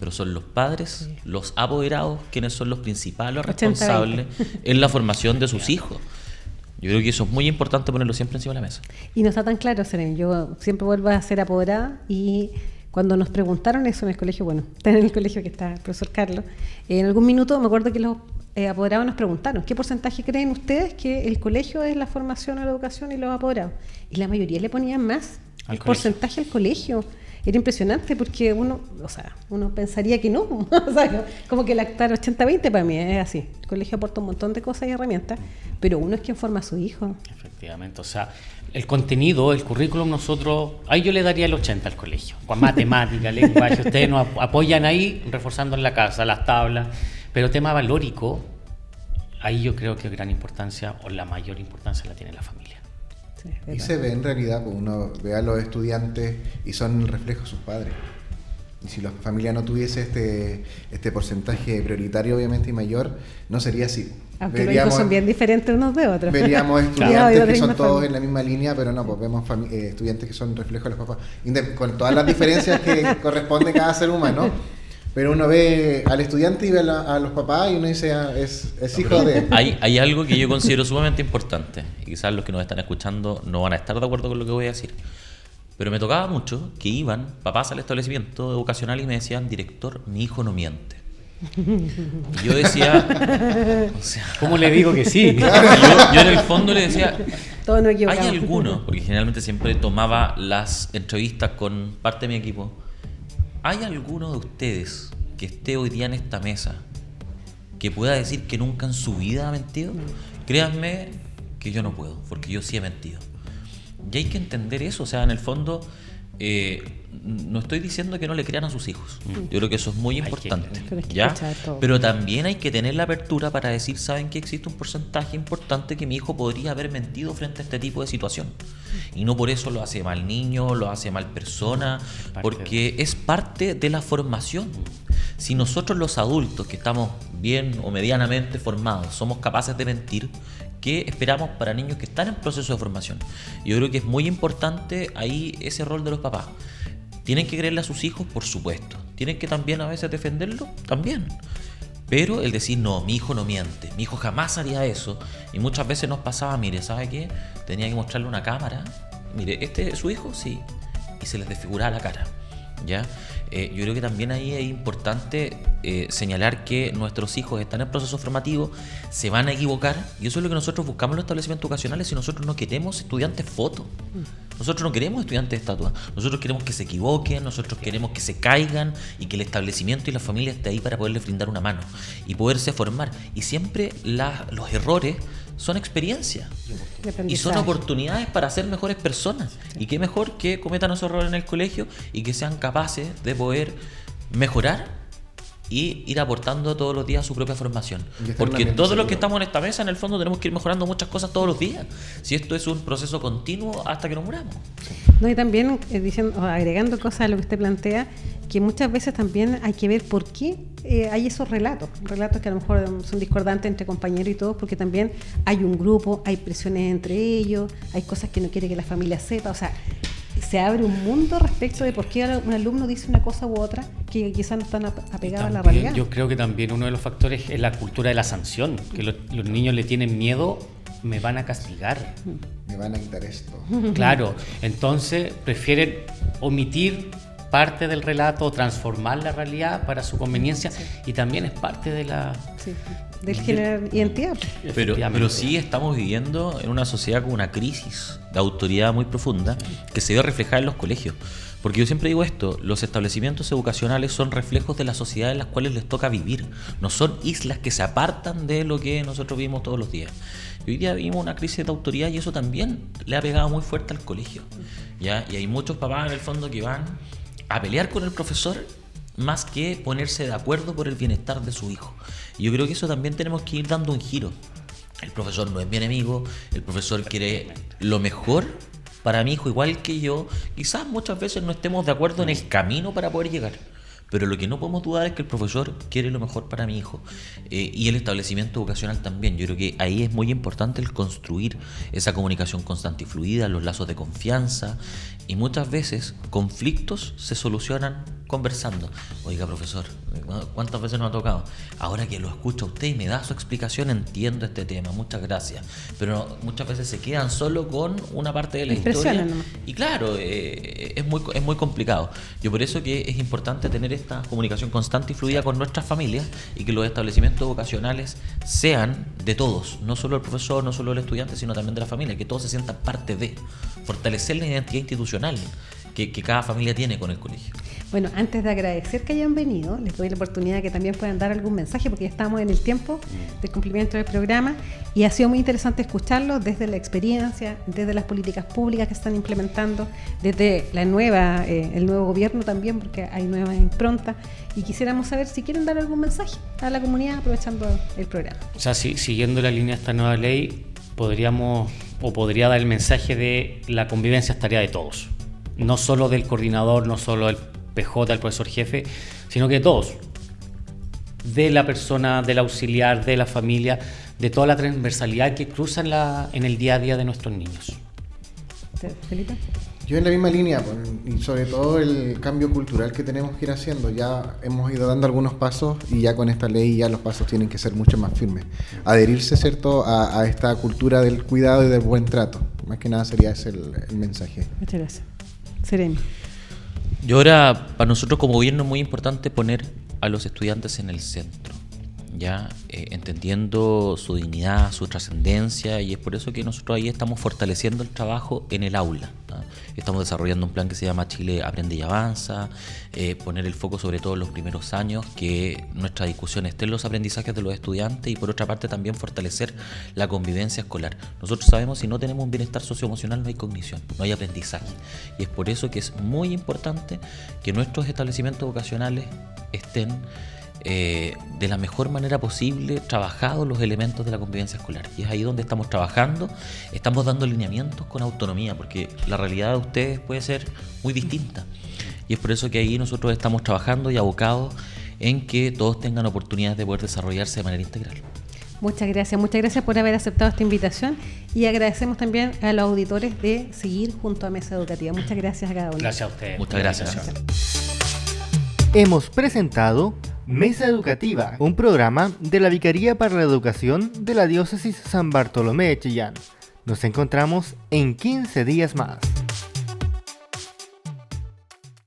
Pero son los padres, los apoderados, quienes son los principales responsables en la formación de sus hijos. Yo creo que eso es muy importante ponerlo siempre encima de la mesa. Y no está tan claro, Serena. Yo siempre vuelvo a ser apoderada, y cuando nos preguntaron eso en el colegio, está en el colegio que está el profesor Carlos, en algún minuto me acuerdo que los apoderados nos preguntaron: ¿qué porcentaje creen ustedes que el colegio es la formación o la educación y los apoderados? Y la mayoría le ponían más el porcentaje al colegio. Era impresionante, porque uno pensaría que no. O sea, como que el actar 80-20 para mí es así. El colegio aporta un montón de cosas y herramientas, pero uno es quien forma a su hijo. Efectivamente, o sea, el contenido, el currículum, nosotros, ahí yo le daría el 80 al colegio, con matemática, lenguaje. Ustedes nos apoyan ahí, reforzando en la casa, las tablas, pero tema valórico, ahí yo creo que gran importancia, o la mayor importancia, la tiene la familia. Sí, y se ve en realidad, pues uno ve a los estudiantes y son el reflejo de sus padres. Y si la familia no tuviese este porcentaje prioritario, obviamente, y mayor, no sería así. Aunque los hijos son bien diferentes unos de otros. Veríamos estudiantes que son todos en la misma línea, pero no, pues vemos estudiantes que son reflejo de los papás, con todas las diferencias que corresponde a cada ser humano. Pero uno ve al estudiante y ve a los papás y uno dice, es hijo de... Hay algo que yo considero sumamente importante, y quizás los que nos están escuchando no van a estar de acuerdo con lo que voy a decir, pero me tocaba mucho que iban papás al establecimiento educacional y me decían: director, mi hijo no miente. Y yo decía, ¿cómo le digo que sí? Yo en el fondo le decía, todo no hay alguno, porque generalmente siempre tomaba las entrevistas con parte de mi equipo, ¿hay alguno de ustedes que esté hoy día en esta mesa que pueda decir que nunca en su vida ha mentido? Créanme que yo no puedo, porque yo sí he mentido. Y hay que entender eso, o sea, en el fondo, no estoy diciendo que no le crean a sus hijos. Yo creo que eso es muy importante, ¿ya? Pero también hay que tener la apertura para decir, ¿saben que existe un porcentaje importante que mi hijo podría haber mentido frente a este tipo de situación? Y no por eso lo hace mal niño, lo hace mal persona, porque es parte de la formación. Si nosotros los adultos, que estamos bien o medianamente formados, somos capaces de mentir, ¿qué esperamos para niños que están en proceso de formación? Yo creo que es muy importante ahí ese rol de los papás. ¿Tienen que creerle a sus hijos? Por supuesto. ¿Tienen que también a veces defenderlo? También. Pero el decir, no, mi hijo no miente, mi hijo jamás haría eso. Y muchas veces nos pasaba, mire, ¿sabe qué? Tenía que mostrarle una cámara. Mire, ¿este es su hijo? Sí. Y se les desfiguraba la cara, ¿ya? Yo creo que también ahí es importante señalar que nuestros hijos están en proceso formativo, se van a equivocar, y eso es lo que nosotros buscamos en los establecimientos educacionales. Si nosotros no queremos estudiantes foto, nosotros no queremos estudiantes de estatua, nosotros queremos que se equivoquen, nosotros queremos que se caigan y que el establecimiento y la familia esté ahí para poderles brindar una mano y poderse formar. Y siempre los errores son experiencias y son oportunidades para ser mejores personas. Y qué mejor que cometan esos errores en el colegio y que sean capaces de poder mejorar y ir aportando todos los días su propia formación. Porque ambiente todos los seguro. que estamos en esta mesa, en el fondo, tenemos que ir mejorando muchas cosas todos los días. Si esto es un proceso continuo hasta que nos muramos. No, y también agregando cosas a lo que usted plantea, que muchas veces también hay que ver por qué hay esos relatos que a lo mejor son discordantes entre compañeros y todos, porque también hay un grupo, hay presiones entre ellos, hay cosas que no quiere que la familia sepa, o sea, se abre un mundo respecto de por qué un alumno dice una cosa u otra que quizás no están apegadas a la realidad. Yo creo que también uno de los factores es la cultura de la sanción, que los niños le tienen miedo, me van a castigar. Me van a quitar esto. Claro, entonces prefieren omitir parte del relato, transformar la realidad para su conveniencia, y también es parte de la... Sí, del generar identidad. Pero sí estamos viviendo en una sociedad con una crisis de autoridad muy profunda que se ve reflejada en los colegios. Porque yo siempre digo esto, los establecimientos educacionales son reflejos de la sociedad en las cuales les toca vivir. No son islas que se apartan de lo que nosotros vivimos todos los días. Y hoy día vivimos una crisis de autoridad y eso también le ha pegado muy fuerte al colegio, ¿ya? Y hay muchos papás en el fondo que van a pelear con el profesor más que ponerse de acuerdo por el bienestar de su hijo. Y yo creo que eso también tenemos que ir dando un giro. El profesor no es mi enemigo, el profesor quiere lo mejor para mi hijo igual que yo. Quizás muchas veces no estemos de acuerdo en el camino para poder llegar, pero lo que no podemos dudar es que el profesor quiere lo mejor para mi hijo, y el establecimiento educacional también. Yo creo que ahí es muy importante el construir esa comunicación constante y fluida, los lazos de confianza, y muchas veces conflictos se solucionan conversando. Oiga, profesor, ¿cuántas veces nos ha tocado? Ahora que lo escucha usted y me da su explicación, entiendo este tema, muchas gracias. Pero muchas veces se quedan solo con una parte de la historia. Nomás. Y claro, es muy complicado. Yo por eso que es importante tener esta comunicación constante y fluida con nuestras familias, y que los establecimientos vocacionales sean de todos, no solo el profesor, no solo el estudiante, sino también de la familia, que todos se sientan parte de, fortalecer la identidad institucional que cada familia tiene con el colegio. Bueno, antes de agradecer que hayan venido, les doy la oportunidad de que también puedan dar algún mensaje, porque ya estamos en el tiempo del cumplimiento del programa, y ha sido muy interesante escucharlo desde la experiencia, desde las políticas públicas que están implementando, desde el nuevo gobierno también, porque hay nuevas improntas, y quisiéramos saber si quieren dar algún mensaje a la comunidad aprovechando el programa. O sea, siguiendo la línea de esta nueva ley, podría dar el mensaje de la convivencia es tarea de todos. No solo del coordinador, no solo del PJ, del profesor jefe, sino que de todos. De la persona, del auxiliar, de la familia, de toda la transversalidad que cruza en el día a día de nuestros niños. Felipe. Yo en la misma línea, y sobre todo el cambio cultural que tenemos que ir haciendo. Ya hemos ido dando algunos pasos, y ya con esta ley ya los pasos tienen que ser mucho más firmes. Adherirse, ¿cierto?, a esta cultura del cuidado y del buen trato. Más que nada sería ese el mensaje. Muchas gracias. Seremi. Y ahora, para nosotros como gobierno es muy importante poner a los estudiantes en el centro, ya entendiendo su dignidad, su trascendencia, y es por eso que nosotros ahí estamos fortaleciendo el trabajo en el aula, ¿no? Estamos desarrollando un plan que se llama Chile Aprende y Avanza, poner el foco sobre todo en los primeros años, que nuestra discusión esté en los aprendizajes de los estudiantes, y por otra parte también fortalecer la convivencia escolar. Nosotros sabemos, si no tenemos un bienestar socioemocional no hay cognición, no hay aprendizaje, y es por eso que es muy importante que nuestros establecimientos vocacionales estén de la mejor manera posible trabajados los elementos de la convivencia escolar, y es ahí donde estamos trabajando. Estamos dando lineamientos con autonomía, porque la realidad de ustedes puede ser muy distinta, y es por eso que ahí nosotros estamos trabajando y abocados en que todos tengan oportunidades de poder desarrollarse de manera integral. Muchas gracias por haber aceptado esta invitación, y agradecemos también a los auditores de seguir junto a Mesa Educativa. Muchas gracias a cada uno. Gracias a ustedes. Muchas gracias. Hemos presentado Mesa Educativa, un programa de la Vicaría para la Educación de la Diócesis San Bartolomé de Chillán. Nos encontramos en 15 días más.